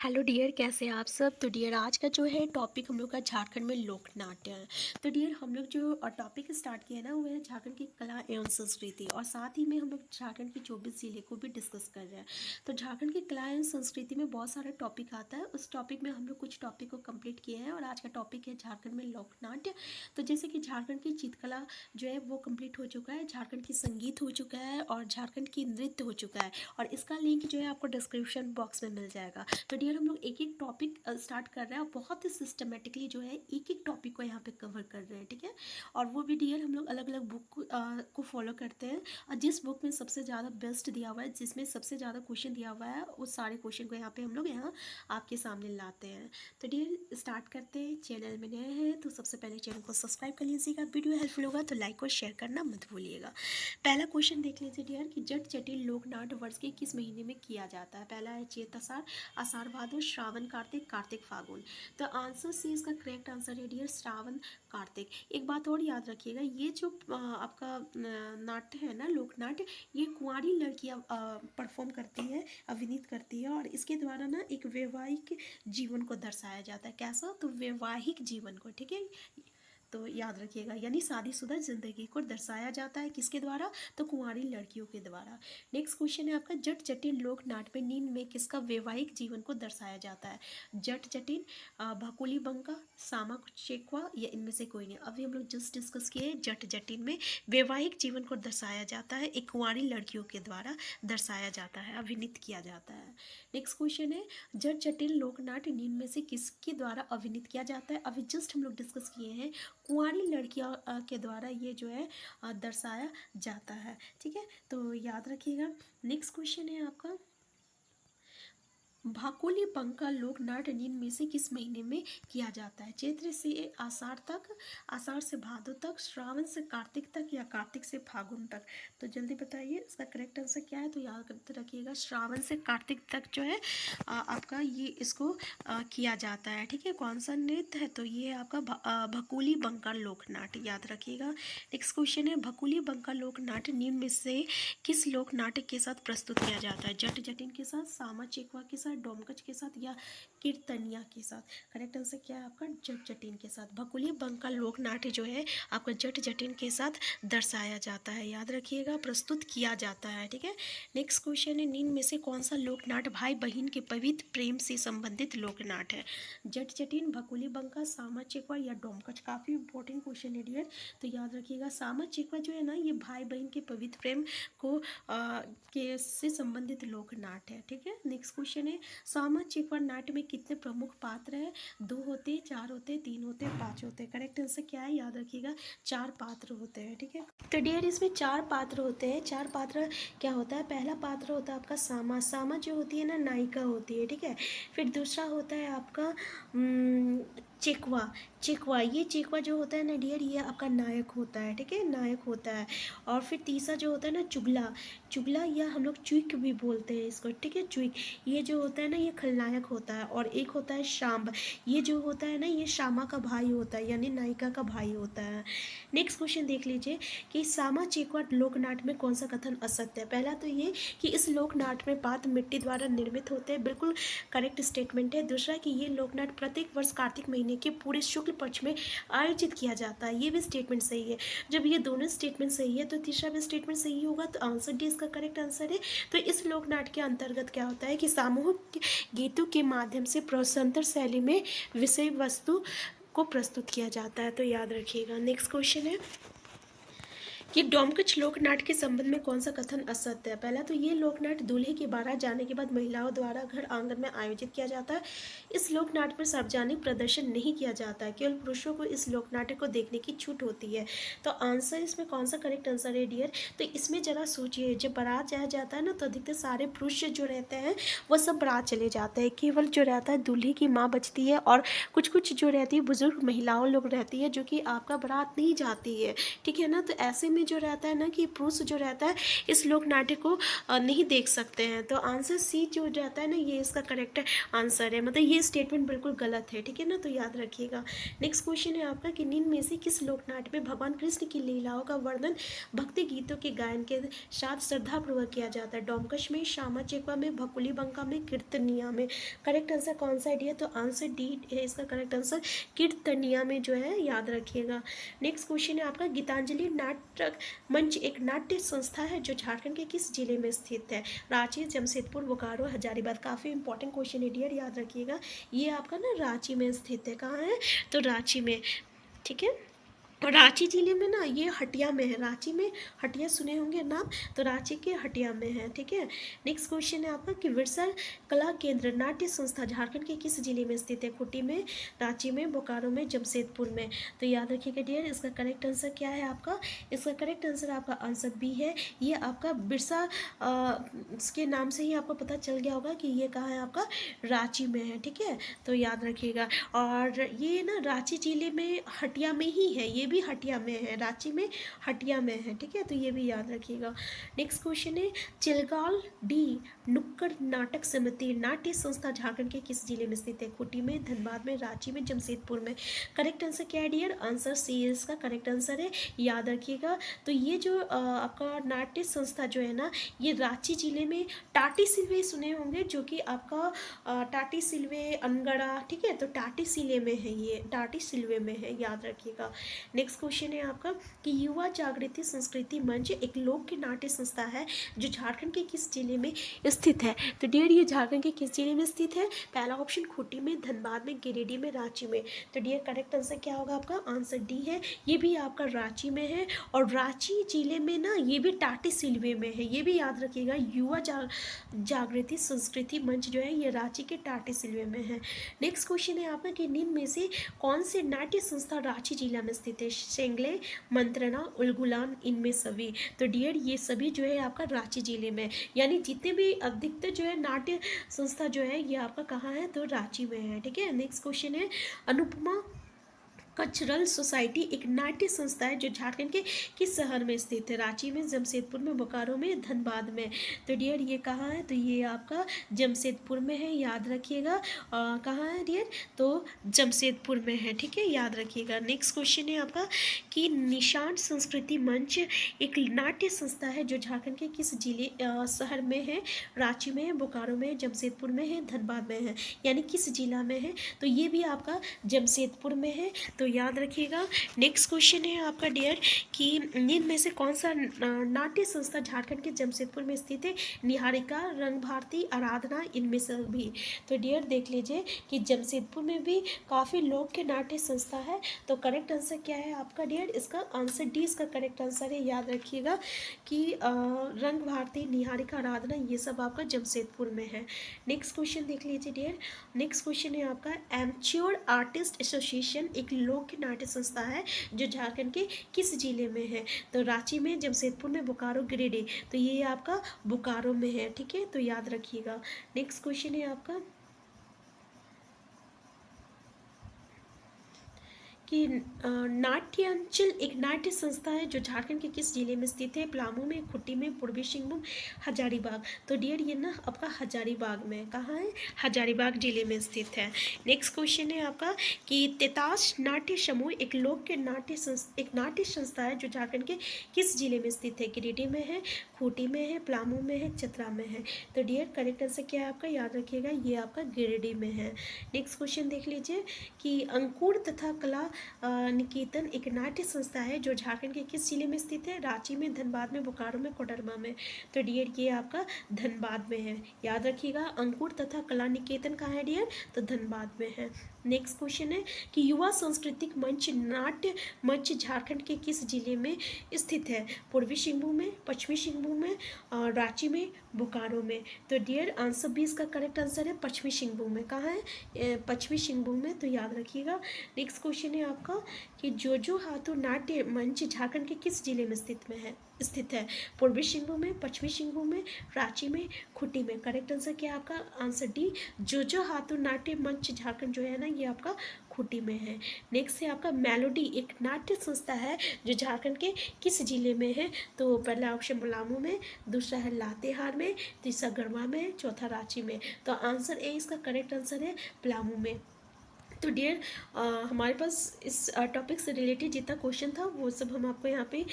Hello dear, कैसे हैं आप सब। तो डियर, आज का जो है टॉपिक हम लोग का झारखंड में लोक नाट्य है। तो डियर, हम लोग जो टॉपिक स्टार्ट किया है ना, वो है झारखंड की कला एवं संस्कृति, और साथ ही में हम लोग झारखंड के 24 जिले को भी डिस्कस कर रहे हैं। तो झारखंड की कला एवं संस्कृति में बहुत सारा टॉपिक आता है। उस टॉपिक में हम लोग कुछ टॉपिक को कंप्लीट किए हैं, और आज का टॉपिक है झारखंड में लोक नाट्य। तो जैसे कि झारखंड की चित्रकला जो है वो कंप्लीट हो चुका है, झारखंड की संगीत हो चुका है, और झारखंड की नृत्य हो चुका है, और इसका लिंक जो है आपको डिस्क्रिप्शन बॉक्स में मिल जाएगा। तो डियर, हम लोग एक एक टॉपिक स्टार्ट कर रहे हैं, और बहुत ही सिस्टमेटिकली जो है एक एक टॉपिक को यहाँ पे कवर कर रहे हैं, ठीक है। और वो भी डियर हम लोग अलग अलग बुक को फॉलो करते हैं, और जिस बुक में सबसे ज़्यादा बेस्ट दिया हुआ है, जिसमें सबसे ज़्यादा क्वेश्चन दिया हुआ है, उस सारे क्वेश्चन को यहाँ पे हम लोग यहाँ आपके सामने लाते हैं। तो डियर, स्टार्ट करते हैं। चैनल में नए हैं तो सबसे पहले चैनल को सब्सक्राइब कर लीजिएगा। वीडियो हेल्पफुल होगा तो लाइक और शेयर करना मत भूलिएगा। पहला क्वेश्चन देख लीजिए डियर कि जट जटिल लोक नाट्य वर्ष के किस महीने में किया जाता है। पहला है चैत आषाढ़, आषाढ़ भादो, श्रावण कार्तिक, कार्तिक फागुन। तो आंसर सी इसका करेक्ट आंसर है डियर श्रावण कार्तिक। एक बात और याद रखिएगा, ये जो आपका नाट्य है ना, लोक नाट्य, ये कुंवारी लड़कियां परफॉर्म करती है, अभिनीत करती है, और इसके द्वारा ना एक वैवाहिक जीवन को दर्शाया जाता है। कैसा? तो वैवाहिक जीवन को, ठीक है। तो याद रखिएगा, यानी शादीशुदा जिंदगी को दर्शाया जाता है किसके द्वारा? तो कुंवारी लड़कियों के द्वारा। नेक्स्ट क्वेश्चन है आपका, जट जटिन लोक नाट्य में निम्न में किसका वैवाहिक जीवन को दर्शाया जाता है? जट जटिन, भकुली बंका, सामा चेकवा, या इनमें से कोई नहीं। अभी हम लोग जस्ट डिस्कस किए, जट जटिन में वैवाहिक जीवन को दर्शाया जाता है, एक कुंवारी लड़कियों के द्वारा दर्शाया जाता है, अभिनीत किया जाता है। नेक्स्ट क्वेश्चन है, जट जटिन लोक नाट्य निम्न में से किसके द्वारा अभिनीत किया जाता है? अभी जस्ट हम लोग डिस्कस किए हैं, कुंवारी लड़कियों के द्वारा ये जो है दर्शाया जाता है, ठीक है। तो याद रखिएगा। नेक्स्ट क्वेश्चन है आपका, भाकुली बंका लोक नाट्य निम्न में से किस महीने में किया जाता है? चैत्र से आषाढ़ तक, आषाढ़ से भादो तक, श्रावण से कार्तिक तक, या कार्तिक से फागुन तक? तो जल्दी बताइए इसका करेक्ट आंसर क्या है। तो याद रखिएगा, श्रावण से कार्तिक तक जो है आपका ये इसको किया जाता है, ठीक है। कौन सा नृत्य है? तो ये है आपका भकुली बंका लोक नाट्य, याद रखिएगा। नेक्स्ट क्वेश्चन है, भकुली बंका लोक नाट्य निम्न में से किस लोक नाट्य के साथ प्रस्तुत किया जाता है? जट जटिन के साथ, सामा चेकवा के साथ, डोमकच के साथ, या कीर्तनिया के साथ? करेक्ट आंसर क्या है आपका? जट जटिन के साथ। भकुली बंका लोक नाट्य जो है आपका जट जटिन के साथ दर्शाया जाता है, याद रखिएगा, प्रस्तुत किया जाता है, ठीक है। नेक्स्ट क्वेश्चन है, निम्न में से कौन सा लोक नाट्य भाई बहन के पवित्र प्रेम से संबंधित लोक नाट्य है? जट जटिन, भकुली बंका, सामा चेकवा, या डोमकच? काफ़ी इंपॉर्टेंट क्वेश्चन है डियर। तो याद रखिएगा, सामा चेकवा जो है ना, ये भाई बहन के पवित्र प्रेम को के से संबंधित लोक नाट्य है, ठीक है। नेक्स्ट क्वेश्चन है, सामा चेकवा नाट्य में कितने प्रमुख पात्र हैं? 2 होते, 4 होते, 3 होते, 5 होते? करेक्ट आंसर क्या है? याद रखिएगा, 4 पात्र होते हैं, ठीक है। तो डियर, इसमें 4 पात्र होते हैं। 4 पात्र क्या होता है? पहला पात्र होता है आपका सामा। सामा जो होती है ना, नायिका होती है, ठीक है। फिर दूसरा होता है आपका चेकवा। चेकवा, ये चेकवा जो होता है ना डियर, ये आपका नायक होता है, ठीक है, नायक होता है। और फिर तीसरा जो होता है ना, चुगला। चुगला या हम लोग चुइक भी बोलते हैं इसको, ठीक है, चुइक। ये जो होता है ना, ये खलनायक होता है। और एक होता है शाम्ब, ये जो होता है ना, ये श्यामा का भाई होता है, यानी नायिका का भाई होता है। नेक्स्ट क्वेश्चन देख लीजिए कि सामा चेकवा लोक नाट्य में कौन सा कथन असत्य है? पहला तो ये कि इस लोक नाट्य में पात्र मिट्टी द्वारा निर्मित होते हैं, बिल्कुल करेक्ट स्टेटमेंट है। दूसरा कि ये लोक नाट्य प्रत्येक वर्ष कार्तिक महीने के पूरे शुक्ल पक्ष में आयोजित किया जाता है, ये भी स्टेटमेंट सही है। जब ये दोनों स्टेटमेंट सही है तो तीसरा भी स्टेटमेंट सही होगा, तो आंसर डी इसका करेक्ट आंसर है। तो इस लोक नाट्य के अंतर्गत क्या होता है कि सामूहिक गीतों के माध्यम से प्रसंतर शैली में विषय वस्तु को प्रस्तुत किया जाता है, तो याद रखिएगा। नेक्स्ट क्वेश्चन है कि डोमकच लोक नाट्य के संबंध में कौन सा कथन असत्य है? पहला तो ये लोक नाट्य दूल्हे के बारात जाने के बाद महिलाओं द्वारा घर आंगन में आयोजित किया जाता है। इस लोक नाट्य में सार्वजनिक प्रदर्शन नहीं किया जाता है, केवल पुरुषों को इस लोक नाट्य को देखने की छूट होती है। तो आंसर इसमें कौन सा करेक्ट आंसर है डियर? तो इसमें जरा सोचिए, जब बारात जाया जाता है ना, तो अधिकतर सारे पुरुष जो रहते हैं वो सब बारात चले जाते हैं, केवल जो रहता है दूल्हे की माँ बचती है, और कुछ कुछ जो रहती है बुजुर्ग महिलाओं लोग रहती है, जो कि आपका बारात नहीं जाती है, ठीक है ना। तो ऐसे में जो रहता है ना कि पुरुष जो रहता है इस लोक नाट्य को नहीं देख सकते हैं। तो आंसर सी जो रहता है ना ये इसका करेक्ट आंसर है, मतलब ये स्टेटमेंट बिल्कुल गलत है, ठीक है ना, तो याद रखिएगा। नेक्स्ट क्वेश्चन है आपका कि निम्न में से किस लोक नाट्य में भगवान कृष्ण की लीलाओं का वर्णन भक्ति गीतों के गायन के साथ श्रद्धापूर्वक किया जाता है? डोमकश में, श्यामा चेकवा में, भकुली बंका में, कीर्तनिया में। करेक्ट आंसर कौन सा है? तो आंसर डी है इसका करेक्ट आंसर, कीर्तनिया में जो है, याद रखिएगा। नेक्स्ट क्वेश्चन है आपका गीतांजलि नाटक मंच एक नाट्य संस्था है जो झारखंड के किस जिले में स्थित है? रांची, जमशेदपुर, बोकारो, हजारीबाग। काफ़ी इंपॉर्टेंट क्वेश्चन है डियर, याद रखिएगा। ये आपका ना रांची में स्थित है। कहाँ है? तो रांची में, ठीक है। और रांची जिले में ना ये हटिया में है। रांची में हटिया सुने होंगे नाम, तो रांची के हटिया में है, ठीक है। नेक्स्ट क्वेश्चन है आपका कि बिरसा कला केंद्र नाट्य संस्था झारखंड के किस जिले में स्थित है? खूंटी में, रांची में, बोकारो में, जमशेदपुर में। तो याद रखिएगा डियर, इसका करेक्ट आंसर क्या है आपका? इसका करेक्ट आंसर आपका आंसर बी है। ये आपका बिरसा के नाम से ही आपको पता चल गया होगा कि ये कहाँ है आपका? रांची में है, ठीक है, तो याद रखिएगा। और ये ना रांची जिले में हटिया में ही है, ये भी हटिया में है, रांची में हटिया में है, ठीक है, तो ये भी याद रखिएगा। नेक्स्ट क्वेश्चन है चिलगाल डी नुक्कड़ नाटक समिति नाट्य संस्था झारखंड के किस जिले में स्थित है? खूंटी में, धनबाद में, रांची में, जमशेदपुर में। करेक्ट आंसर क्या है डियर? आंसर सी इसका करेक्ट आंसर है, याद रखिएगा। तो ये जो आपका नाट्य संस्था जो है ना ये रांची जिले में टाटी सिलवे सुने होंगे, जो कि आपका टाटी सिलवे, अनगढ़ा, ठीक है, तो टाटी सिले में है, ये टाटी सिलवे में है, याद रखिएगा। नेक्स्ट क्वेश्चन है आपका कि युवा जागृति संस्कृति मंच एक लोक नाट्य संस्था है जो झारखंड के किस जिले में स्थित है? तो डियर ये झारखंड के किस जिले में स्थित है? पहला ऑप्शन खूंटी में, धनबाद में, गिरिडीह में, रांची में। तो डियर करेक्ट आंसर क्या होगा आपका? आंसर डी है, ये भी आपका रांची में है। और रांची जिले में ना ये भी टाटी सिलवे में है, ये भी याद रखिएगा। युवा जागृति संस्कृति मंच जो है ये रांची के टाटी सिलवे में है। नेक्स्ट क्वेश्चन है आपका कि निम्न में से कौन से नाट्य संस्था रांची जिला में स्थित है? शेंगले, मंत्रणा, उलगुलान, इनमें सभी। तो डियर ये सभी जो है आपका रांची जिले में, यानी जितने भी अधिकतर जो है नाट्य संस्था जो है ये आपका कहाँ है? तो रांची में है, ठीक है। नेक्स्ट क्वेश्चन है अनुपमा कल्चरल सोसाइटी एक नाट्य संस्था है जो झारखंड के किस शहर में स्थित है? रांची में, जमशेदपुर में, बोकारो में, धनबाद में। तो डियर ये कहाँ है? तो ये आपका जमशेदपुर में है, याद रखिएगा। कहाँ है डियर? तो जमशेदपुर में है, ठीक है, याद रखिएगा। नेक्स्ट क्वेश्चन है आपका कि निशान संस्कृति मंच एक नाट्य संस्था है जो झारखंड के किस जिले शहर में है? रांची में है, बोकारो में, जमशेदपुर में है, धनबाद में है, यानी किस जिला में है? तो ये भी आपका जमशेदपुर में है, तो याद रखिएगा। नेक्स्ट क्वेश्चन है आपका डियर कि निम्न में से कौन सा नाट्य संस्था झारखंड के जमशेदपुर में स्थित है? निहारिका, रंग भारती, आराधना, इनमें से भी। तो डियर देख लीजिए कि जमशेदपुर में भी काफ़ी लोक के नाट्य संस्था है। तो करेक्ट आंसर क्या है आपका डियर? इसका आंसर डी इसका करेक्ट आंसर है, याद रखिएगा कि रंग भारती, निहारिका, आराधना ये सब आपका जमशेदपुर में है। नेक्स्ट क्वेश्चन देख लीजिए डियर। नेक्स्ट क्वेश्चन है आपका एमच्योर आर्टिस्ट एसोसिएशन एक लोक नाट्य संस्था है जो झारखंड के किस जिले में है? तो रांची में, जमशेदपुर में, बोकारो, गिरिडीह। तो ये आपका बोकारो में है, ठीक है, तो याद रखिएगा। नेक्स्ट क्वेश्चन है आपका कि नाट्यांचल एक नाट्य संस्था है जो झारखंड के किस जिले में स्थित है? पलामू में, खूंटी में, पूर्वी सिंहभूम, हजारीबाग। तो डियर ये ना आपका हजारीबाग में, कहाँ है? हजारीबाग जिले में स्थित है। नेक्स्ट क्वेश्चन है आपका कि तेतास नाट्य समूह एक लोक के एक नाट्य संस्था है जो झारखंड के किस जिले में स्थित है? गिरिडीह में है, खूंटी में है, पलामू में है, चतरा में है। तो डियर करेक्ट आंसर क्या है आपका? याद रखिएगा ये आपका गिरिडीह में है। नेक्स्ट क्वेश्चन देख लीजिए कि अंकुर तथा कला निकेतन एक नाट्य संस्था है जो झारखंड के किस जिले में स्थित है? रांची में, धनबाद में, बोकारो में, कोडरमा में। तो डियर ये आपका धनबाद में है, याद रखिएगा। अंकुर तथा कला निकेतन कहाँ है डियर? तो धनबाद में है। नेक्स्ट क्वेश्चन है कि युवा सांस्कृतिक मंच नाट्य मंच झारखंड के किस जिले में स्थित है? पूर्वी सिंहभूम में, पश्चिमी सिंहभूम में, रांची में, बोकारो में। तो डियर आंसर बी इसका करेक्ट आंसर है पश्चिमी सिंहभूम में। कहाँ है? पश्चिमी सिंहभूम में, तो याद रखिएगा। नेक्स्ट क्वेश्चन है आपका कि जोजो हाथू नाट्य मंच झारखंड के किस जिले में स्थित है? पूर्वी सिंहभूम में, पश्चिमी सिंहभूम में, रांची में, खूंटी में। करेक्ट आंसर क्या है आपका? आंसर डी जोजो हाथू नाट्य मंच झारखंड जो है ना ये आपका खूंटी में है। नेक्स्ट है आपका मेलोडी, एक नाट्य संस्था है जो झारखंड के किस जिले में है? तो पहला ऑप्शन पलामू में, दूसरा है लातेहार में, तीसरा गढ़वा में, चौथा रांची में। तो आंसर ए इसका करेक्ट आंसर है पलामू में। तो डियर हमारे पास इस टॉपिक से रिलेटेड जितना क्वेश्चन था वो सब हम आपको यहाँ पे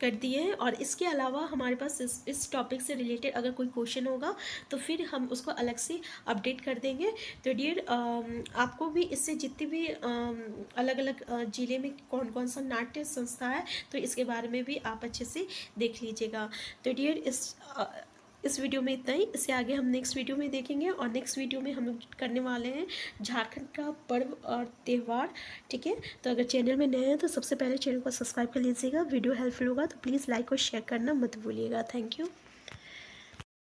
कर दिए हैं, और इसके अलावा हमारे पास इस टॉपिक से रिलेटेड अगर कोई क्वेश्चन होगा तो फिर हम उसको अलग से अपडेट कर देंगे। तो डियर आपको भी इससे जितनी भी अलग अलग ज़िले में कौन कौन सा नाट्य संस्था है तो इसके बारे में भी आप अच्छे से देख लीजिएगा। तो डियर इस वीडियो में इतना ही, इससे आगे हम नेक्स्ट वीडियो में देखेंगे, और नेक्स्ट वीडियो में हम लोग करने वाले हैं झारखंड का पर्व और त्यौहार। ठीक है, तो अगर चैनल में नए हैं तो सबसे पहले चैनल को सब्सक्राइब कर लीजिएगा। वीडियो हेल्पफुल होगा तो प्लीज़ लाइक और शेयर करना मत भूलिएगा। Thank you.